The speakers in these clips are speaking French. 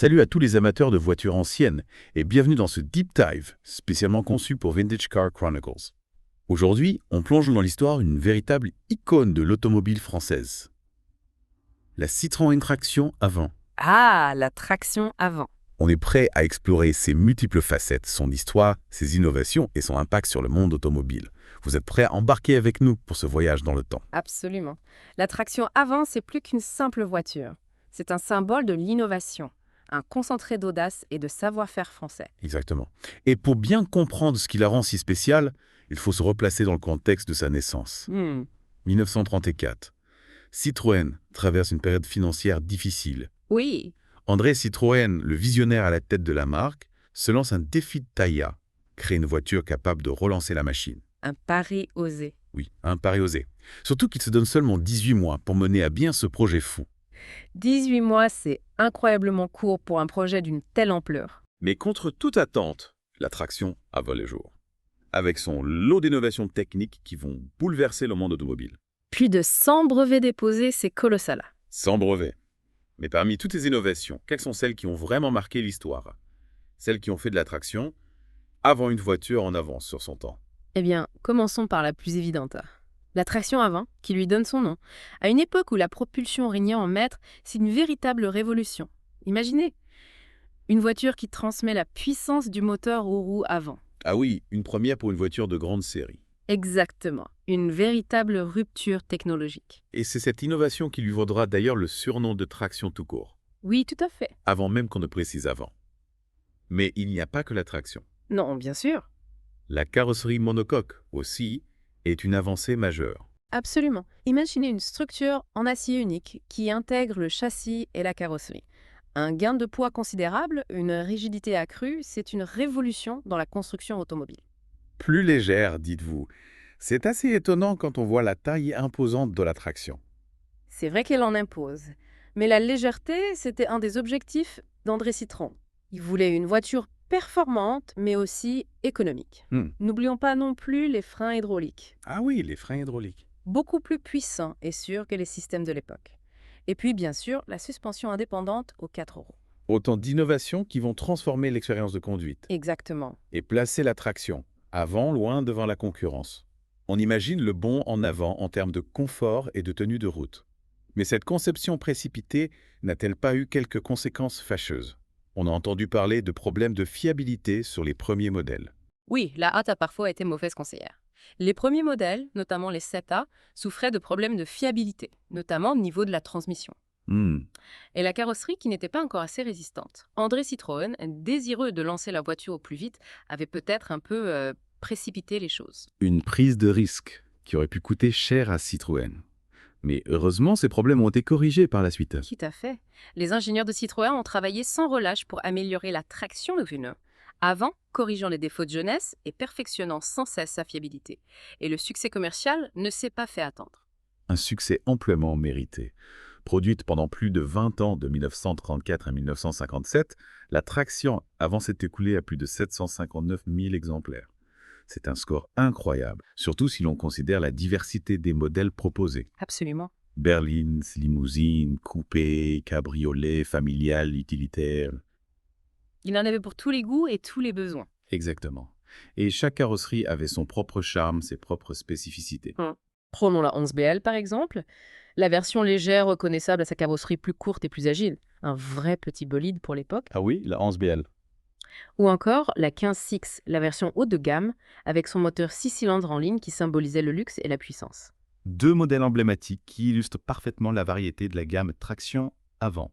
Salut à tous les amateurs de voitures anciennes et bienvenue dans ce Deep Dive, spécialement conçu pour Vintage Car Chronicles. Aujourd'hui, on plonge dans l'histoire d'une véritable icône de l'automobile française. La Citroën Traction avant. Ah, la traction avant. On est prêt à explorer ses multiples facettes, son histoire, ses innovations et son impact sur le monde automobile. Vous êtes prêts à embarquer avec nous pour ce voyage dans le temps? Absolument. La traction avant, c'est plus qu'une simple voiture. C'est un symbole de l'innovation, un concentré d'audace et de savoir-faire français. Exactement. Et pour bien comprendre ce qui la rend si spéciale, il faut se replacer dans le contexte de sa naissance. 1934. Citroën traverse une période financière difficile. Oui, André Citroën, le visionnaire à la tête de la marque, se lance un défi de taille, créer une voiture capable de relancer la machine. un pari osé. Oui, un pari osé. Surtout qu'il se donne seulement 18 mois pour mener à bien ce projet fou. 18 mois, c'est incroyablement court pour un projet d'une telle ampleur. Mais contre toute attente, la traction a volé jour. Avec son lot d'innovations techniques qui vont bouleverser le monde automobile. Plus de 100 brevets déposés, c'est colossal. Sans brevet. Mais parmi toutes ces innovations, quelles sont celles qui ont vraiment marqué l'histoire? Celles qui ont fait de la traction avant une voiture en avance sur son temps. Eh bien, commençons par la plus évidente. La traction avant, qui lui donne son nom. À une époque où la propulsion régnait en maître, c'est une véritable révolution. Imaginez, une voiture qui transmet la puissance du moteur aux roues avant. Ah oui, une première pour une voiture de grande série. Exactement, une véritable rupture technologique. Et c'est cette innovation qui lui vaudra d'ailleurs le surnom de traction tout court, Oui, tout à fait. avant même qu'on ne précise avant. Mais il n'y a pas que la traction. Non, bien sûr. La carrosserie monocoque, aussi, est une avancée majeure. Absolument. Imaginez une structure en acier unique qui intègre le châssis et la carrosserie. Un gain de poids considérable, une rigidité accrue, c'est une révolution dans la construction automobile. Plus légère, dites-vous. C'est assez étonnant quand on voit la taille imposante de la traction. C'est vrai qu'elle en impose. Mais la légèreté, c'était un des objectifs d'André Citroën. Il voulait une voiture performante, mais aussi économique. N'oublions pas non plus les freins hydrauliques, Ah oui, les freins hydrauliques. beaucoup plus puissants et sûrs que les systèmes de l'époque. Et puis, bien sûr, la suspension indépendante aux 4 roues. Autant d'innovations qui vont transformer l'expérience de conduite Exactement. et placer la traction avant, loin devant la concurrence. On imagine le bond en avant en termes de confort et de tenue de route. Mais cette conception précipitée n'a-t-elle pas eu quelques conséquences fâcheuses? On a entendu parler de problèmes de fiabilité sur les premiers modèles. Oui, la hâte a parfois été mauvaise conseillère. Les premiers modèles, notamment les 7A, souffraient de problèmes de fiabilité, notamment au niveau de la transmission. Et la carrosserie qui n'était pas encore assez résistante. André Citroën, désireux de lancer la voiture au plus vite, avait peut-être un peu précipité les choses. Une prise de risque qui aurait pu coûter cher à Citroën. Mais heureusement, ces problèmes ont été corrigés par la suite. Tout à fait. Les ingénieurs de Citroën ont travaillé sans relâche pour améliorer la traction de pneus. Avant, corrigeant les défauts de jeunesse et perfectionnant sans cesse sa fiabilité. Et le succès commercial ne s'est pas fait attendre. Un succès amplement mérité. Produite pendant plus de 20 ans, de 1934 à 1957, la traction avant s'est écoulée à plus de 759 000 exemplaires. C'est un score incroyable, surtout si l'on considère la diversité des modèles proposés. Absolument. Berlines, limousines, coupés, cabriolets, familiales, utilitaires. Il en avait pour tous les goûts et tous les besoins. Exactement. Et chaque carrosserie avait son propre charme, ses propres spécificités. Prenons la 11BL par exemple. La version légère reconnaissable à sa carrosserie plus courte et plus agile. Un vrai petit bolide pour l'époque. Ah oui, la 11BL. Ou encore la 15-6, la version haut de gamme, avec son moteur 6 cylindres en ligne qui symbolisait le luxe et la puissance. Deux modèles emblématiques qui illustrent parfaitement la variété de la gamme traction avant.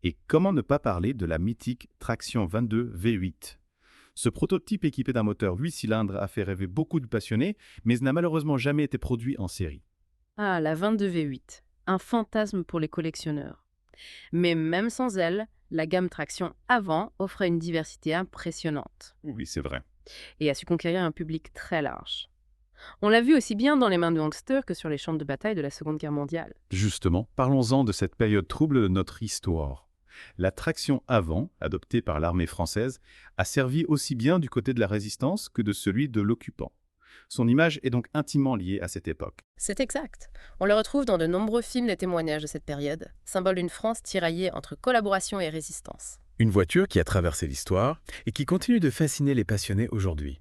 Et comment ne pas parler de la mythique traction 22 V8? Ce prototype équipé d'un moteur 8 cylindres a fait rêver beaucoup de passionnés, mais n'a malheureusement jamais été produit en série. Ah, la 22 V8, un fantasme pour les collectionneurs. Mais même sans elle, la gamme traction avant offrait une diversité impressionnante Oui, c'est vrai. et a su conquérir un public très large. On l'a vu aussi bien dans les mains de gangsters que sur les champs de bataille de la Seconde Guerre mondiale. Justement, parlons-en de cette période trouble de notre histoire. La traction avant, adoptée par l'armée française, a servi aussi bien du côté de la résistance que de celui de l'occupant. Son image est donc intimement liée à cette époque. C'est exact. On le retrouve dans de nombreux films et témoignages de cette période, symbole d'une France tiraillée entre collaboration et résistance. Une voiture qui a traversé l'histoire et qui continue de fasciner les passionnés aujourd'hui.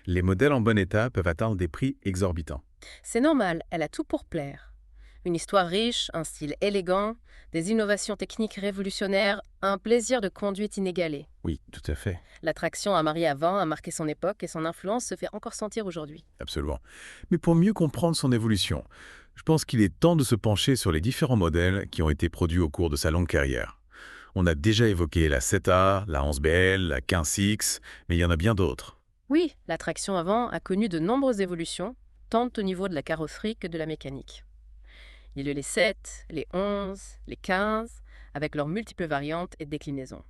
Les modèles en bon état peuvent atteindre des prix exorbitants. C'est normal, elle a tout pour plaire. Une histoire riche, un style élégant, des innovations techniques révolutionnaires, un plaisir de conduite inégalé. Oui, tout à fait. L'attraction à Marie avant a marqué son époque et son influence se fait encore sentir aujourd'hui. Absolument. Mais pour mieux comprendre son évolution, je pense qu'il est temps de se pencher sur les différents modèles qui ont été produits au cours de sa longue carrière. On a déjà évoqué la 7A, la 11BL, la 15X, mais il y en a bien d'autres. Oui, l'attraction avant a connu de nombreuses évolutions, tant au niveau de la carrosserie que de la mécanique. Il y a eu les 7, les 11, les 15, avec leurs multiples variantes et déclinaisons.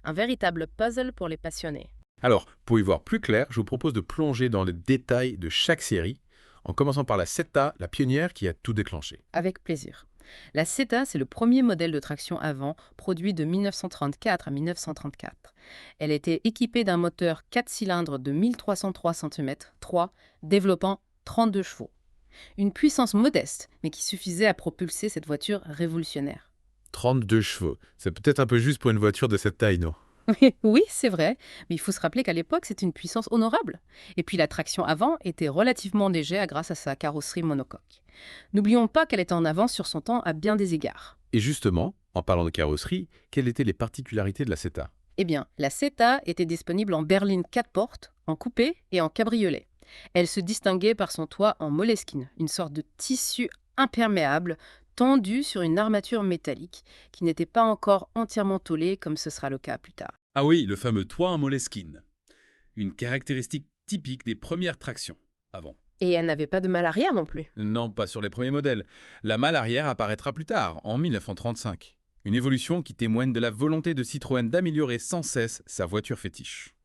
Un véritable puzzle pour les passionnés. Alors, pour y voir plus clair, je vous propose de plonger dans les détails de chaque série, en commençant par la 7A, la pionnière qui a tout déclenché. Avec plaisir. La Zeta, c'est le premier modèle de traction avant, produit de 1934 à 1934. Elle était équipée d'un moteur 4 cylindres de 1303 cm3, développant 32 chevaux. Une puissance modeste, mais qui suffisait à propulser cette voiture révolutionnaire. 32 chevaux, c'est peut-être un peu juste pour une voiture de cette taille, non? Oui, c'est vrai, mais il faut se rappeler qu'à l'époque, c'était une puissance honorable. Et puis la traction avant était relativement légère grâce à sa carrosserie monocoque. N'oublions pas qu'elle était en avance sur son temps à bien des égards. Et justement, en parlant de carrosserie, quelles étaient les particularités de la 7A? Eh bien, la Zeta était disponible en berline 4 portes, en coupé et en cabriolet. Elle se distinguait par son toit en Moleskine, une sorte de tissu imperméable tendu sur une armature métallique qui n'était pas encore entièrement tôlée comme ce sera le cas plus tard. Ah oui, le fameux toit en Moleskine. Une caractéristique typique des premières tractions, avant. Et elle n'avait pas de malle arrière non plus. Non, pas sur les premiers modèles. La malle arrière apparaîtra plus tard, en 1935. Une évolution qui témoigne de la volonté de Citroën d'améliorer sans cesse sa voiture fétiche.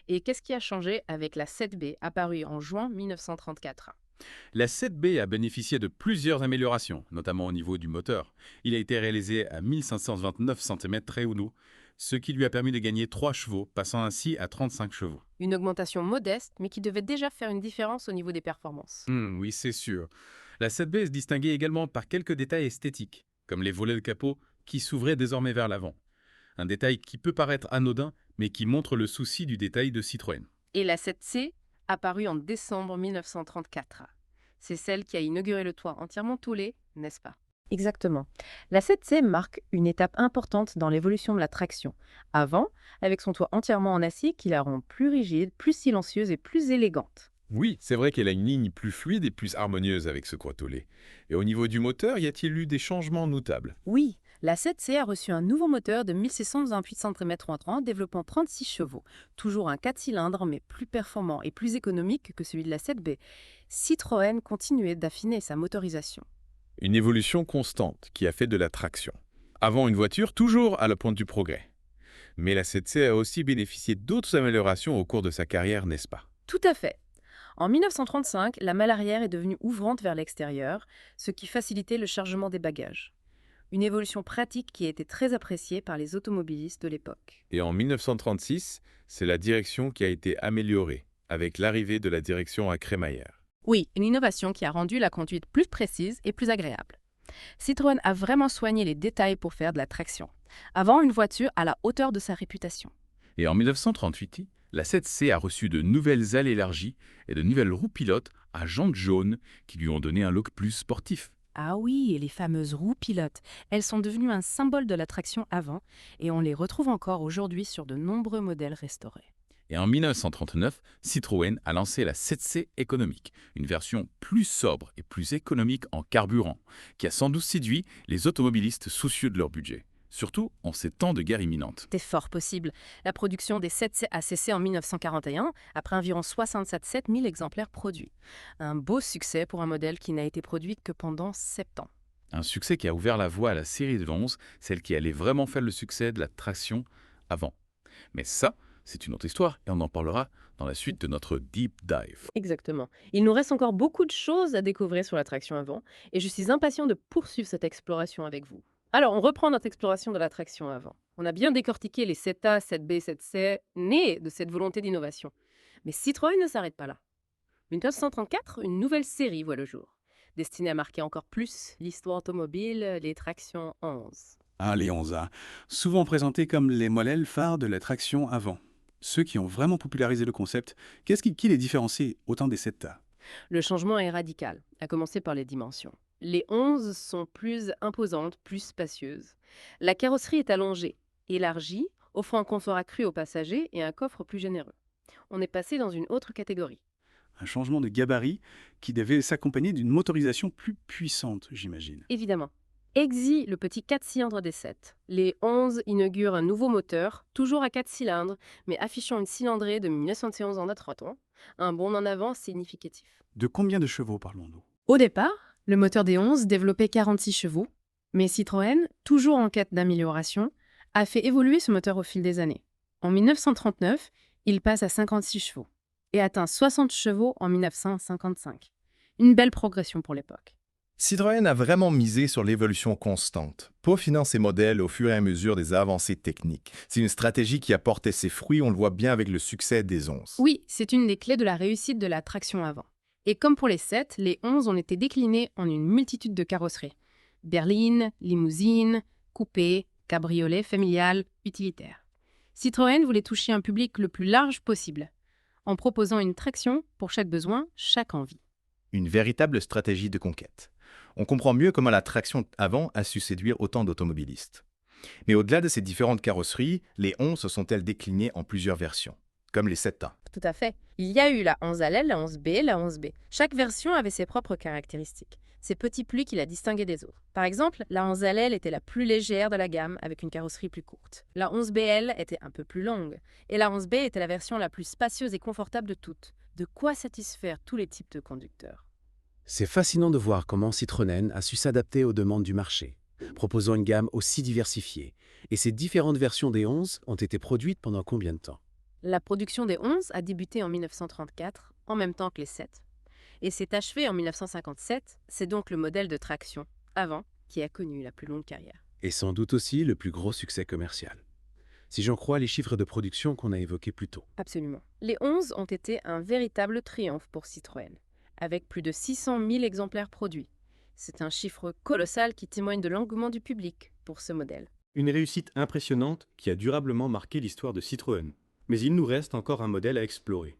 Et qu'est-ce qui a changé avec la 7B apparue en juin 1934? La 7B a bénéficié de plusieurs améliorations, notamment au niveau du moteur. Il a été réalisé à 1529 cm Réaunou, ce qui lui a permis de gagner 3 chevaux, passant ainsi à 35 chevaux. Une augmentation modeste, mais qui devait déjà faire une différence au niveau des performances. Oui, c'est sûr. La 7B se distinguait également par quelques détails esthétiques, comme les volets de capot qui s'ouvraient désormais vers l'avant. Un détail qui peut paraître anodin, mais qui montre le souci du détail de Citroën. Et la 7C, apparue en décembre 1934. C'est celle qui a inauguré le toit entièrement tôlé, n'est-ce pas? Exactement. La 7C marque une étape importante dans l'évolution de la traction. Avant, avec son toit entièrement en acier qui la rend plus rigide, plus silencieuse et plus élégante. Oui, c'est vrai qu'elle a une ligne plus fluide et plus harmonieuse avec ce croix-tôlé. Et au niveau du moteur, y a-t-il eu des changements notables? Oui, la 7C a reçu un nouveau moteur de 1628 cm3 développant 36 chevaux. Toujours un 4 cylindres, mais plus performant et plus économique que celui de la 7B. Citroën continuait d'affiner sa motorisation. Une évolution constante qui a fait de la traction. Avant une voiture, toujours à la pointe du progrès. Mais la 7C a aussi bénéficié d'autres améliorations au cours de sa carrière, n'est-ce pas? Tout à fait. En 1935, la malle arrière est devenue ouvrante vers l'extérieur, ce qui facilitait le chargement des bagages. Une évolution pratique qui a été très appréciée par les automobilistes de l'époque. Et en 1936, c'est la direction qui a été améliorée, avec l'arrivée de la direction à crémaillère. Oui, une innovation qui a rendu la conduite plus précise et plus agréable. Citroën a vraiment soigné les détails pour faire de la traction, avant une voiture à la hauteur de sa réputation. Et en 1938, la 7C a reçu de nouvelles ailes élargies et de nouvelles roues pilotes à jantes jaunes qui lui ont donné un look plus sportif. Ah oui, et les fameuses roues pilotes, elles sont devenues un symbole de la traction avant et on les retrouve encore aujourd'hui sur de nombreux modèles restaurés. Et en 1939, Citroën a lancé la 7C économique, une version plus sobre et plus économique en carburant, qui a sans doute séduit les automobilistes soucieux de leur budget, surtout en ces temps de guerre imminente. C'est fort possible. La production des 7C a cessé en 1941, après environ 67 000 exemplaires produits. Un beau succès pour un modèle qui n'a été produit que pendant 7 ans. Un succès qui a ouvert la voie à la série de 11, celle qui allait vraiment faire le succès de la traction avant. Mais ça, c'est une autre histoire et on en parlera dans la suite de notre Deep Dive. Exactement. Il nous reste encore beaucoup de choses à découvrir sur la traction avant, et je suis impatient de poursuivre cette exploration avec vous. Alors, on reprend notre exploration de la traction avant. On a bien décortiqué les 7A, 7B, 7C, nés de cette volonté d'innovation. Mais Citroën ne s'arrête pas là. 1934, une nouvelle série voit le jour, destinée à marquer encore plus l'histoire automobile, les tractions 11. Ah, les 11A, souvent présentés comme les modèles phares de la traction avant. Ceux qui ont vraiment popularisé le concept, qui les différencie autant des 7A? Le changement est radical, à commencer par les dimensions. Les 11 sont plus imposantes, plus spacieuses. La carrosserie est allongée, élargie, offrant un confort accru aux passagers et un coffre plus généreux. On est passé dans une autre catégorie. Un changement de gabarit qui devait s'accompagner d'une motorisation plus puissante, j'imagine. Évidemment. Exit le petit 4 cylindres des 7. Les 11 inaugurent un nouveau moteur, toujours à 4 cylindres, mais affichant une cylindrée de 1911 en attraton, un bond en avant significatif. De combien de chevaux parlons-nous? Au départ, le moteur des 11 développait 46 chevaux, mais Citroën, toujours en quête d'amélioration, a fait évoluer ce moteur au fil des années. En 1939, il passe à 56 chevaux et atteint 60 chevaux en 1955. Une belle progression pour l'époque. Citroën a vraiment misé sur l'évolution constante, peaufinant ses modèles au fur et à mesure des avancées techniques. C'est une stratégie qui a porté ses fruits, on le voit bien avec le succès des 11. Oui, c'est une des clés de la réussite de la traction avant. Et comme pour les 7, les 11 ont été déclinés en une multitude de carrosseries. Berline, limousine, coupé, cabriolet familial, utilitaire. Citroën voulait toucher un public le plus large possible, en proposant une traction pour chaque besoin, chaque envie. Une véritable stratégie de conquête. On comprend mieux comment la traction avant a su séduire autant d'automobilistes. Mais au-delà de ces différentes carrosseries, les 11 se sont-elles déclinées en plusieurs versions, comme les 7A. Tout à fait. Il y a eu la 11LL, la 11B, la 11B. Chaque version avait ses propres caractéristiques, ces petits plis qui la distinguaient des autres. Par exemple, la 11LL était la plus légère de la gamme, avec une carrosserie plus courte. La 11BL était un peu plus longue. Et la 11B était la version la plus spacieuse et confortable de toutes. De quoi satisfaire tous les types de conducteurs. C'est fascinant de voir comment Citroën a su s'adapter aux demandes du marché, proposant une gamme aussi diversifiée. Et ces différentes versions des 11 ont été produites pendant combien de temps? La production des 11 a débuté en 1934, en même temps que les 7. Et s'est achevée en 1957, c'est donc le modèle de traction, avant, qui a connu la plus longue carrière. Et sans doute aussi le plus gros succès commercial. Si j'en crois les chiffres de production qu'on a évoqués plus tôt. Absolument. Les 11 ont été un véritable triomphe pour Citroën, avec plus de 600 000 exemplaires produits. C'est un chiffre colossal qui témoigne de l'engouement du public pour ce modèle. Une réussite impressionnante qui a durablement marqué l'histoire de Citroën. Mais il nous reste encore un modèle à explorer.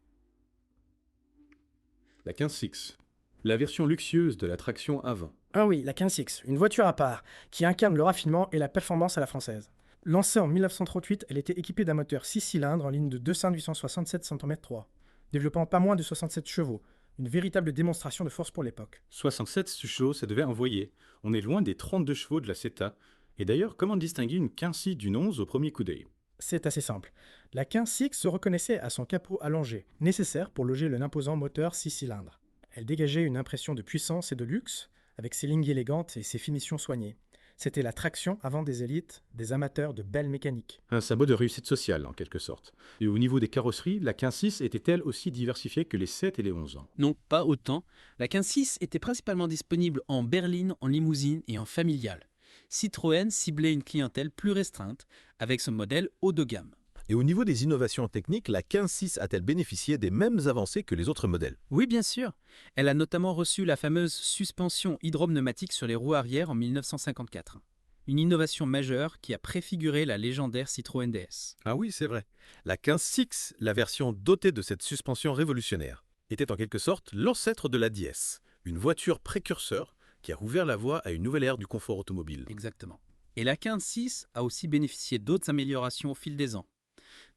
La 15Six, la version luxueuse de la traction avant. Ah oui, la 15Six, une voiture à part, qui incarne le raffinement et la performance à la française. Lancée en 1938, elle était équipée d'un moteur 6 cylindres en ligne de 200-867 cm3, développant pas moins de 67 chevaux, une véritable démonstration de force pour l'époque. 67 chevaux, ça devait envoyer. On est loin des 32 chevaux de la 7A. Et d'ailleurs, comment distinguer une 15Six d'une 11 au premier coup d'œil? C'est assez simple. La 15Six se reconnaissait à son capot allongé, nécessaire pour loger l'imposant moteur 6 cylindres. Elle dégageait une impression de puissance et de luxe, avec ses lignes élégantes et ses finitions soignées. C'était la traction avant des élites, des amateurs de belle mécanique. Un symbole de réussite sociale, en quelque sorte. Et au niveau des carrosseries, la 15Six était-elle aussi diversifiée que les 7 et les 11 ans? Non, pas autant. La 15.6 était principalement disponible en berline, en limousine et en familiale. Citroën ciblait une clientèle plus restreinte avec ce modèle haut de gamme. Et au niveau des innovations techniques, la 15.6 a-t-elle bénéficié des mêmes avancées que les autres modèles? Oui, bien sûr. Elle a notamment reçu la fameuse suspension hydropneumatique sur les roues arrière en 1954. Une innovation majeure qui a préfiguré la légendaire Citroën DS. Ah oui, c'est vrai. La 15.6, la version dotée de cette suspension révolutionnaire, était en quelque sorte l'ancêtre de la DS, une voiture précurseur qui a ouvert la voie à une nouvelle ère du confort automobile. Exactement. Et la 15.6 a aussi bénéficié d'autres améliorations au fil des ans,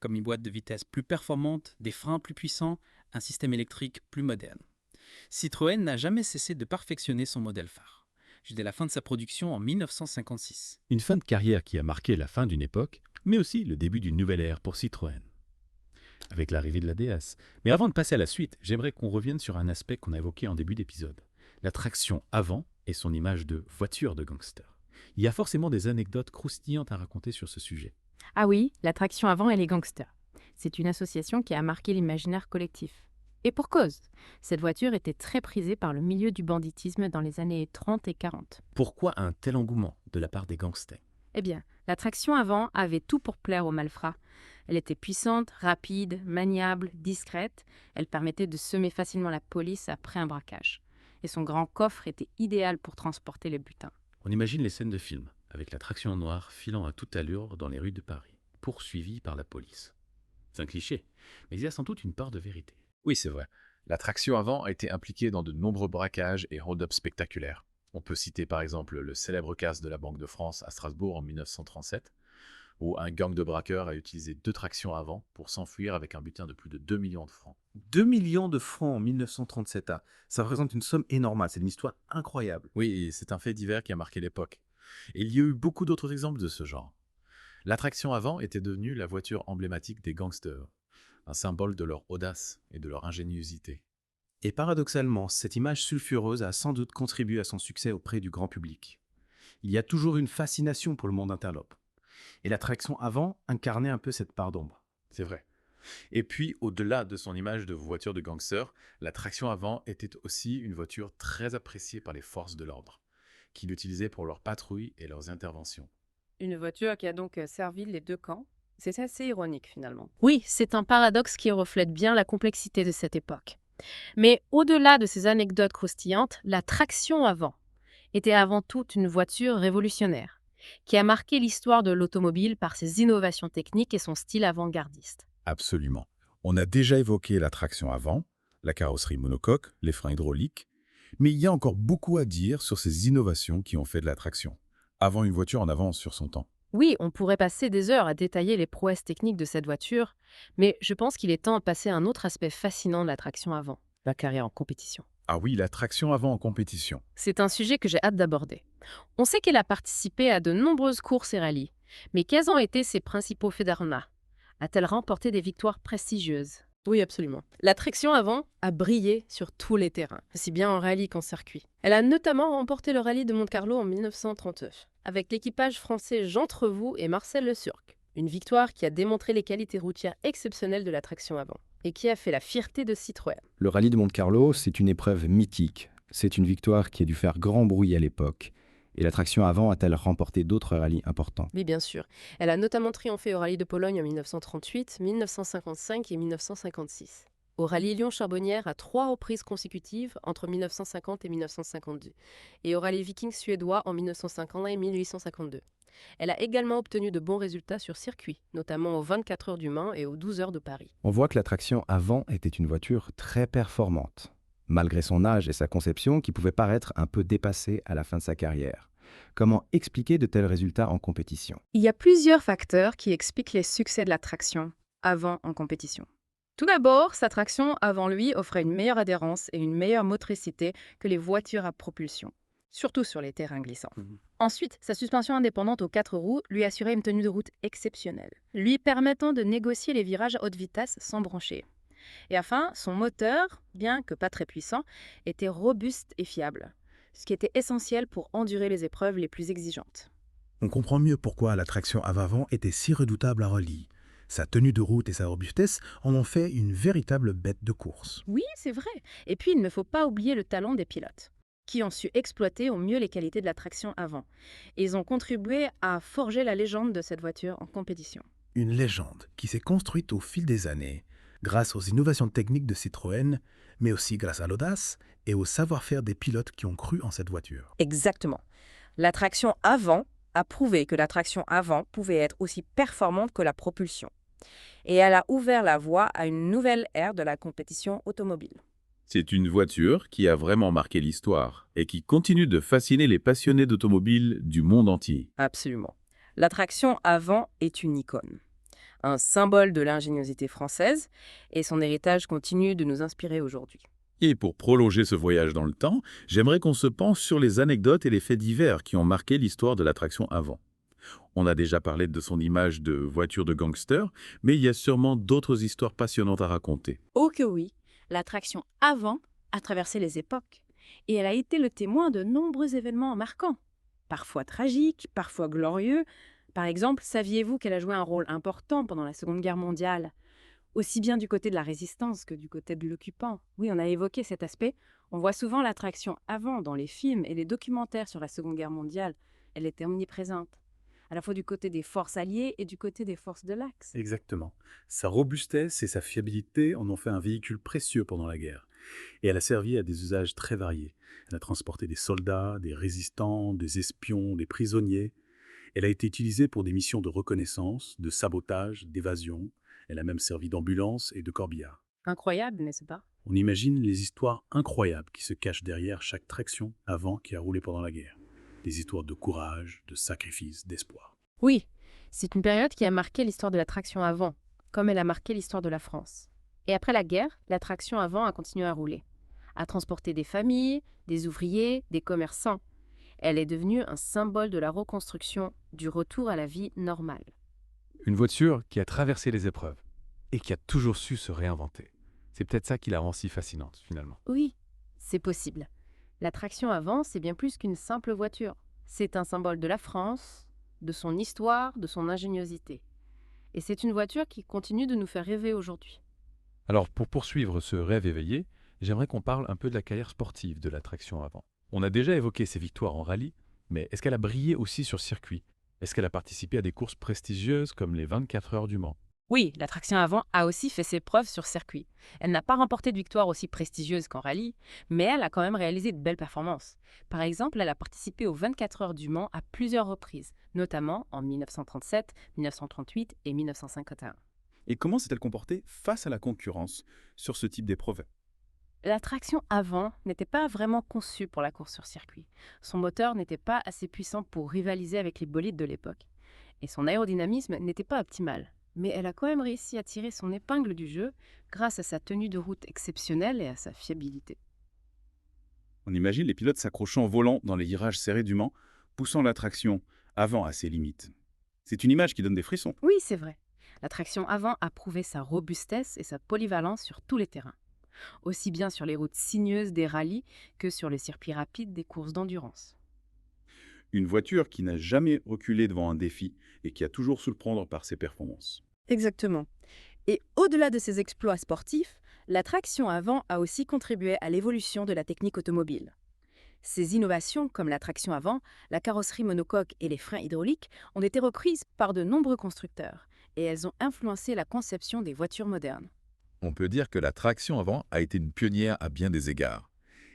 comme une boîte de vitesse plus performante, des freins plus puissants, un système électrique plus moderne. Citroën n'a jamais cessé de perfectionner son modèle phare, jusqu'à la fin de sa production en 1956. Une fin de carrière qui a marqué la fin d'une époque, mais aussi le début d'une nouvelle ère pour Citroën, avec l'arrivée de la DS. Mais avant de passer à la suite, j'aimerais qu'on revienne sur un aspect qu'on a évoqué en début d'épisode, la traction avant et son image de voiture de gangster. Il y a forcément des anecdotes croustillantes à raconter sur ce sujet. Ah oui, la traction avant et les gangsters. C'est une association qui a marqué l'imaginaire collectif. Et pour cause, cette voiture était très prisée par le milieu du banditisme dans les années 30 et 40. Pourquoi un tel engouement de la part des gangsters? Eh bien, la traction avant avait tout pour plaire aux malfrats. Elle était puissante, rapide, maniable, discrète. Elle permettait de semer facilement la police après un braquage. Et son grand coffre était idéal pour transporter les butins. On imagine les scènes de film, avec la traction noire filant à toute allure dans les rues de Paris, poursuivie par la police. C'est un cliché, mais il y a sans doute une part de vérité. Oui, c'est vrai. La traction avant a été impliquée dans de nombreux braquages et hold-up spectaculaires. On peut citer par exemple le célèbre casse de la Banque de France à Strasbourg en 1937, où un gang de braqueurs a utilisé 2 tractions avant pour s'enfuir avec un butin de plus de 2 millions de francs. 2 millions de francs en 1937. Ça représente une somme énorme. C'est une histoire incroyable. Oui, et c'est un fait divers qui a marqué l'époque. Et il y a eu beaucoup d'autres exemples de ce genre. La traction avant était devenue la voiture emblématique des gangsters, un symbole de leur audace et de leur ingéniosité. Et paradoxalement, cette image sulfureuse a sans doute contribué à son succès auprès du grand public. Il y a toujours une fascination pour le monde interlope. Et la traction avant incarnait un peu cette part d'ombre. C'est vrai. Et puis, au-delà de son image de voiture de gangster, la traction avant était aussi une voiture très appréciée par les forces de l'ordre, qui l'utilisaient pour leurs patrouilles et leurs interventions. Une voiture qui a donc servi les deux camps. C'est assez ironique finalement. Oui, c'est un paradoxe qui reflète bien la complexité de cette époque. Mais au-delà de ces anecdotes croustillantes, la traction avant était avant tout une voiture révolutionnaire, qui a marqué l'histoire de l'automobile par ses innovations techniques et son style avant-gardiste. Absolument. On a déjà évoqué la traction avant, la carrosserie monocoque, les freins hydrauliques, mais il y a encore beaucoup à dire sur ces innovations qui ont fait de la traction. Avant une voiture en avance sur son temps. Oui, on pourrait passer des heures à détailler les prouesses techniques de cette voiture, mais je pense qu'il est temps de passer à un autre aspect fascinant de la traction avant, la carrière en compétition. Ah oui, la traction avant en compétition. C'est un sujet que j'ai hâte d'aborder. On sait qu'elle a participé à de nombreuses courses et rallyes, mais quels ont été ses principaux faits d'armes? A-t-elle remporté des victoires prestigieuses? Oui, absolument. La traction avant a brillé sur tous les terrains, aussi bien en rallye qu'en circuit. Elle a notamment remporté le rallye de Monte-Carlo en 1939, avec l'équipage français Jean Trevoux et Marcel Le Surc. Une victoire qui a démontré les qualités routières exceptionnelles de la traction avant, et qui a fait la fierté de Citroën. Le rallye de Monte-Carlo, c'est une épreuve mythique. C'est une victoire qui a dû faire grand bruit à l'époque. Et la traction avant a-t-elle remporté d'autres rallyes importants? Oui, bien sûr. Elle a notamment triomphé au rallye de Pologne en 1938, 1955 et 1956. Au rallye Lyon-Charbonnières à 3 reprises consécutives entre 1950 et 1952. Et au rallye Viking suédois en 1950 et 1852. Elle a également obtenu de bons résultats sur circuit, notamment aux 24 heures du Mans et aux 12 heures de Paris. On voit que la traction avant était une voiture très performante, malgré son âge et sa conception qui pouvait paraître un peu dépassée à la fin de sa carrière. Comment expliquer de tels résultats en compétition? Il y a plusieurs facteurs qui expliquent les succès de la traction avant en compétition. Tout d'abord, sa traction avant lui offrait une meilleure adhérence et une meilleure motricité que les voitures à propulsion, surtout sur les terrains glissants. Ensuite, sa suspension indépendante aux 4 roues lui assurait une tenue de route exceptionnelle, lui permettant de négocier les virages à haute vitesse sans brancher. Et enfin, son moteur, bien que pas très puissant, était robuste et fiable, ce qui était essentiel pour endurer les épreuves les plus exigeantes. On comprend mieux pourquoi la traction avant était si redoutable à rallye. Sa tenue de route et sa robustesse en ont fait une véritable bête de course. Oui, c'est vrai. Et puis, il ne faut pas oublier le talent des pilotes, qui ont su exploiter au mieux les qualités de la traction avant. Et ils ont contribué à forger la légende de cette voiture en compétition. Une légende qui s'est construite au fil des années, grâce aux innovations techniques de Citroën, mais aussi grâce à l'audace et au savoir-faire des pilotes qui ont cru en cette voiture. Exactement. La traction avant a prouvé que la traction avant pouvait être aussi performante que la propulsion. Et elle a ouvert la voie à une nouvelle ère de la compétition automobile. C'est une voiture qui a vraiment marqué l'histoire et qui continue de fasciner les passionnés d'automobile du monde entier. Absolument. La traction avant est une icône, un symbole de l'ingéniosité française, et son héritage continue de nous inspirer aujourd'hui. Et pour prolonger ce voyage dans le temps, j'aimerais qu'on se penche sur les anecdotes et les faits divers qui ont marqué l'histoire de la traction avant. On a déjà parlé de son image de voiture de gangster, mais il y a sûrement d'autres histoires passionnantes à raconter. Oh que oui, la traction avant a traversé les époques, et elle a été le témoin de nombreux événements marquants, parfois tragiques, parfois glorieux. Par exemple, saviez-vous qu'elle a joué un rôle important pendant la Seconde Guerre mondiale, aussi bien du côté de la résistance que du côté de l'occupant? Oui, on a évoqué cet aspect. On voit souvent la traction avant dans les films et les documentaires sur la Seconde Guerre mondiale. Elle était omniprésente. à la fois du côté des forces alliées et du côté des forces de l'Axe. Exactement. Sa robustesse et sa fiabilité en ont fait un véhicule précieux pendant la guerre. Et elle a servi à des usages très variés. Elle a transporté des soldats, des résistants, des espions, des prisonniers. Elle a été utilisée pour des missions de reconnaissance, de sabotage, d'évasion. Elle a même servi d'ambulance et de corbillard. Incroyable, n'est-ce pas? On imagine les histoires incroyables qui se cachent derrière chaque traction avant qui a roulé pendant la guerre. Des histoires de courage, de sacrifice, d'espoir. Oui, c'est une période qui a marqué l'histoire de la traction avant, comme elle a marqué l'histoire de la France. Et après la guerre, la traction avant a continué à rouler, à transporter des familles, des ouvriers, des commerçants. Elle est devenue un symbole de la reconstruction, du retour à la vie normale. Une voiture qui a traversé les épreuves et qui a toujours su se réinventer. C'est peut-être ça qui la rend si fascinante, finalement. Oui, c'est possible. La traction avant, c'est bien plus qu'une simple voiture. C'est un symbole de la France, de son histoire, de son ingéniosité. Et c'est une voiture qui continue de nous faire rêver aujourd'hui. Alors, pour poursuivre ce rêve éveillé, j'aimerais qu'on parle un peu de la carrière sportive de la traction avant. On a déjà évoqué ses victoires en rallye, mais est-ce qu'elle a brillé aussi sur circuit? Est-ce qu'elle a participé à des courses prestigieuses comme les 24 heures du Mans? Oui, la traction avant a aussi fait ses preuves sur circuit. Elle n'a pas remporté de victoire aussi prestigieuse qu'en rallye, mais elle a quand même réalisé de belles performances. Par exemple, elle a participé aux 24 heures du Mans à plusieurs reprises, notamment en 1937, 1938 et 1951. Et comment s'est-elle comportée face à la concurrence sur ce type d'épreuve? La traction avant n'était pas vraiment conçue pour la course sur circuit. Son moteur n'était pas assez puissant pour rivaliser avec les bolides de l'époque. Et son aérodynamisme n'était pas optimal. Mais elle a quand même réussi à tirer son épingle du jeu grâce à sa tenue de route exceptionnelle et à sa fiabilité. On imagine les pilotes s'accrochant au volant dans les virages serrés du Mans, poussant la traction avant à ses limites. C'est une image qui donne des frissons. Oui, c'est vrai. La traction avant a prouvé sa robustesse et sa polyvalence sur tous les terrains. Aussi bien sur les routes sinueuses des rallyes que sur les circuits rapides des courses d'endurance. Une voiture qui n'a jamais reculé devant un défi et qui a toujours su le prendre par ses performances. Exactement. Et au-delà de ses exploits sportifs, la traction avant a aussi contribué à l'évolution de la technique automobile. Ces innovations, comme la traction avant, la carrosserie monocoque et les freins hydrauliques, ont été reprises par de nombreux constructeurs et elles ont influencé la conception des voitures modernes. On peut dire que la traction avant a été une pionnière à bien des égards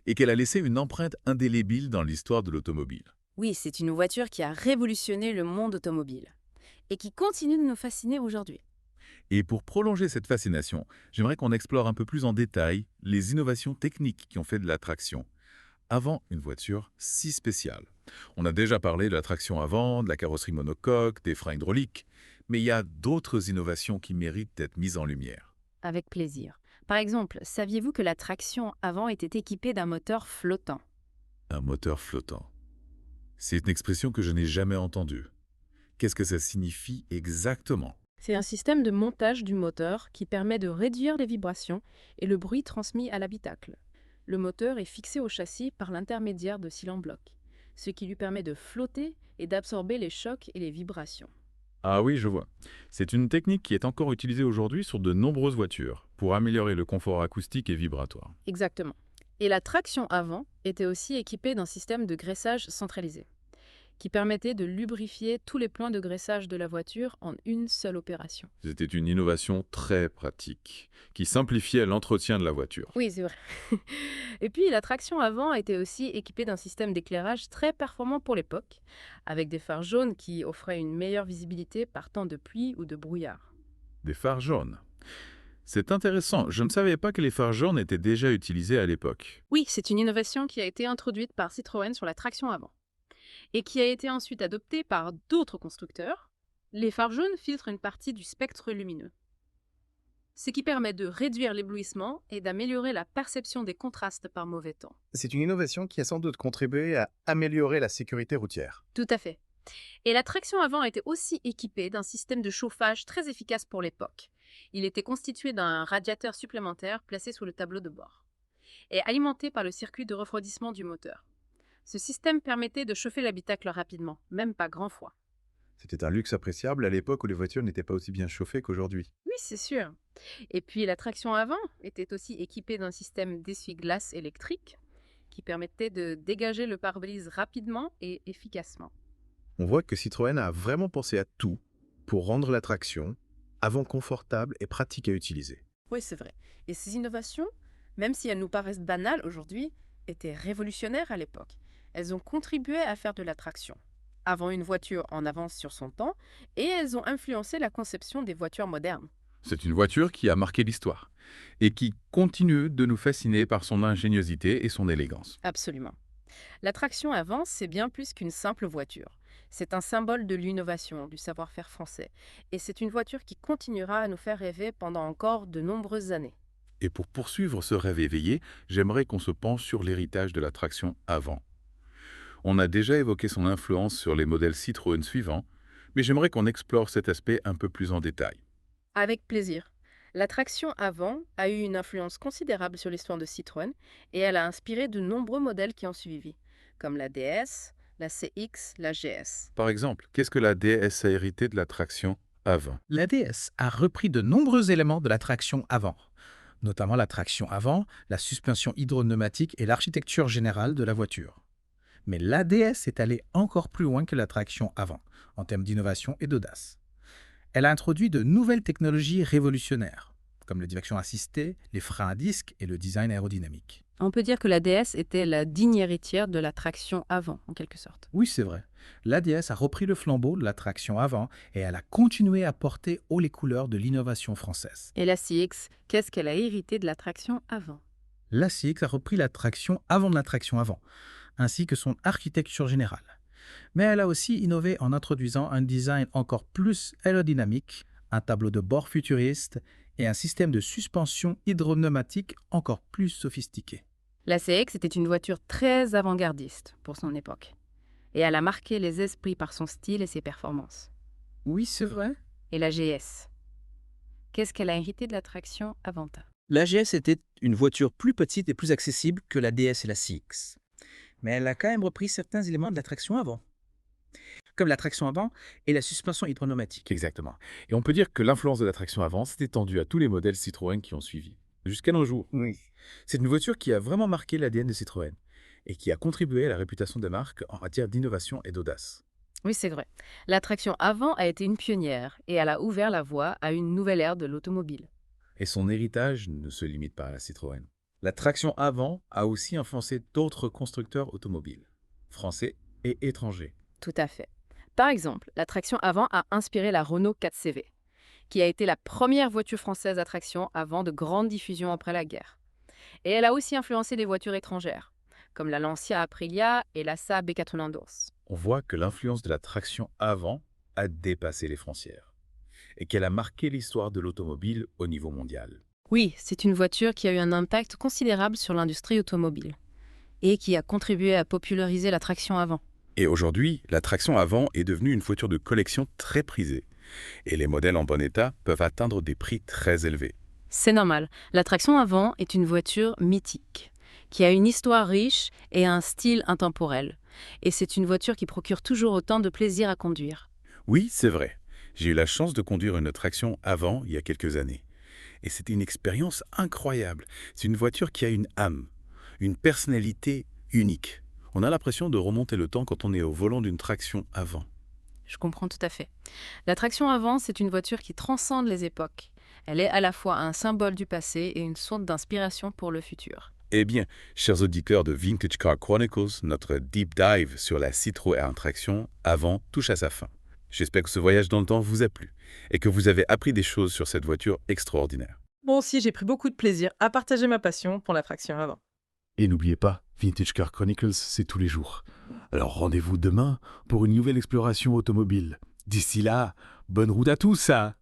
et qu'elle a laissé une empreinte indélébile dans l'histoire de l'automobile. Oui, c'est une voiture qui a révolutionné le monde automobile et qui continue de nous fasciner aujourd'hui. Et pour prolonger cette fascination, j'aimerais qu'on explore un peu plus en détail les innovations techniques qui ont fait de la traction avant une voiture si spéciale. On a déjà parlé de la traction avant, de la carrosserie monocoque, des freins hydrauliques, mais il y a d'autres innovations qui méritent d'être mises en lumière. Avec plaisir. Par exemple, saviez-vous que la traction avant était équipée d'un moteur flottant? Un moteur flottant. C'est une expression que je n'ai jamais entendue. Qu'est-ce que ça signifie exactement? C'est un système de montage du moteur qui permet de réduire les vibrations et le bruit transmis à l'habitacle. Le moteur est fixé au châssis par l'intermédiaire de cylindres bloc, ce qui lui permet de flotter et d'absorber les chocs et les vibrations. Ah oui, je vois. C'est une technique qui est encore utilisée aujourd'hui sur de nombreuses voitures pour améliorer le confort acoustique et vibratoire. Exactement. Et la traction avant était aussi équipée d'un système de graissage centralisé, qui permettait de lubrifier tous les points de graissage de la voiture en une seule opération. C'était une innovation très pratique, qui simplifiait l'entretien de la voiture. Oui, c'est vrai. Et puis, la traction avant était aussi équipée d'un système d'éclairage très performant pour l'époque, avec des phares jaunes qui offraient une meilleure visibilité par temps de pluie ou de brouillard. Des phares jaunes. C'est intéressant, je ne savais pas que les phares jaunes étaient déjà utilisés à l'époque. Oui, c'est une innovation qui a été introduite par Citroën sur la traction avant, et qui a été ensuite adoptée par d'autres constructeurs. Les phares jaunes filtrent une partie du spectre lumineux, ce qui permet de réduire l'éblouissement et d'améliorer la perception des contrastes par mauvais temps. C'est une innovation qui a sans doute contribué à améliorer la sécurité routière. Tout à fait. Et la traction avant était aussi équipée d'un système de chauffage très efficace pour l'époque. Il était constitué d'un radiateur supplémentaire placé sous le tableau de bord et alimenté par le circuit de refroidissement du moteur. Ce système permettait de chauffer l'habitacle rapidement, même pas grand froid. C'était un luxe appréciable à l'époque où les voitures n'étaient pas aussi bien chauffées qu'aujourd'hui. Oui, c'est sûr. Et puis la traction avant était aussi équipée d'un système d'essuie-glace électrique qui permettait de dégager le pare-brise rapidement et efficacement. On voit que Citroën a vraiment pensé à tout pour rendre la traction avant confortable et pratique à utiliser. Oui, c'est vrai. Et ces innovations, même si elles nous paraissent banales aujourd'hui, étaient révolutionnaires à l'époque. Elles ont contribué à faire de la traction avant une voiture en avance sur son temps, et elles ont influencé la conception des voitures modernes. C'est une voiture qui a marqué l'histoire et qui continue de nous fasciner par son ingéniosité et son élégance. Absolument. La traction avant, c'est bien plus qu'une simple voiture. C'est un symbole de l'innovation, du savoir-faire français. Et c'est une voiture qui continuera à nous faire rêver pendant encore de nombreuses années. Et pour poursuivre ce rêve éveillé, j'aimerais qu'on se penche sur l'héritage de la traction avant. On a déjà évoqué son influence sur les modèles Citroën suivants, mais j'aimerais qu'on explore cet aspect un peu plus en détail. Avec plaisir. La traction avant a eu une influence considérable sur l'histoire de Citroën et elle a inspiré de nombreux modèles qui ont suivi, comme la DS, la CX, la GS. Par exemple, qu'est-ce que la DS a hérité de la traction avant? La DS a repris de nombreux éléments de la traction avant, notamment la traction avant, la suspension hydropneumatique et l'architecture générale de la voiture. Mais l'ADS est allée encore plus loin que la traction avant, en termes d'innovation et d'audace. Elle a introduit de nouvelles technologies révolutionnaires, comme la direction assistée, les freins à disque et le design aérodynamique. On peut dire que la DS était la digne héritière de la traction avant, en quelque sorte. Oui, c'est vrai. L'ADS a repris le flambeau de la traction avant et elle a continué à porter haut les couleurs de l'innovation française. Et la CX, qu'est-ce qu'elle a hérité de la traction avant? La CX a repris la traction avant de la traction avant, ainsi que son architecture générale. Mais elle a aussi innové en introduisant un design encore plus aérodynamique, un tableau de bord futuriste et un système de suspension hydropneumatique encore plus sophistiqué. La CX était une voiture très avant-gardiste pour son époque. Et elle a marqué les esprits par son style et ses performances. Oui, c'est vrai. Et la GS, qu'est-ce qu'elle a hérité de la traction avant? La GS était une voiture plus petite et plus accessible que la DS et la CX. Mais elle a quand même repris certains éléments de la traction avant, comme la traction avant et la suspension hydropneumatique. Exactement. Et on peut dire que l'influence de la traction avant s'est étendue à tous les modèles Citroën qui ont suivi, jusqu'à nos jours. Oui. C'est une voiture qui a vraiment marqué l'ADN de Citroën et qui a contribué à la réputation de marque en matière d'innovation et d'audace. Oui, c'est vrai. La traction avant a été une pionnière et elle a ouvert la voie à une nouvelle ère de l'automobile. Et son héritage ne se limite pas à la Citroën. La traction avant a aussi influencé d'autres constructeurs automobiles, français et étrangers. Tout à fait. Par exemple, la traction avant a inspiré la Renault 4CV, qui a été la première voiture française à traction avant de grandes diffusions après la guerre. Et elle a aussi influencé des voitures étrangères, comme la Lancia Aprilia et la Saab B92. On voit que l'influence de la traction avant a dépassé les frontières et qu'elle a marqué l'histoire de l'automobile au niveau mondial. Oui, c'est une voiture qui a eu un impact considérable sur l'industrie automobile et qui a contribué à populariser la traction avant. Et aujourd'hui, la traction avant est devenue une voiture de collection très prisée. Et les modèles en bon état peuvent atteindre des prix très élevés. C'est normal. La traction avant est une voiture mythique, qui a une histoire riche et un style intemporel. Et c'est une voiture qui procure toujours autant de plaisir à conduire. Oui, c'est vrai. J'ai eu la chance de conduire une traction avant il y a quelques années. Et c'était une expérience incroyable. C'est une voiture qui a une âme, une personnalité unique. On a l'impression de remonter le temps quand on est au volant d'une traction avant. Je comprends tout à fait. La traction avant, c'est une voiture qui transcende les époques. Elle est à la fois un symbole du passé et une source d'inspiration pour le futur. Eh bien, chers auditeurs de Vintage Car Chronicles, notre deep dive sur la Citroën traction avant touche à sa fin. J'espère que ce voyage dans le temps vous a plu et que vous avez appris des choses sur cette voiture extraordinaire. Moi aussi, j'ai pris beaucoup de plaisir à partager ma passion pour la traction avant. Et n'oubliez pas, Vintage Car Chronicles, c'est tous les jours. Alors rendez-vous demain pour une nouvelle exploration automobile. D'ici là, bonne route à tous, ça!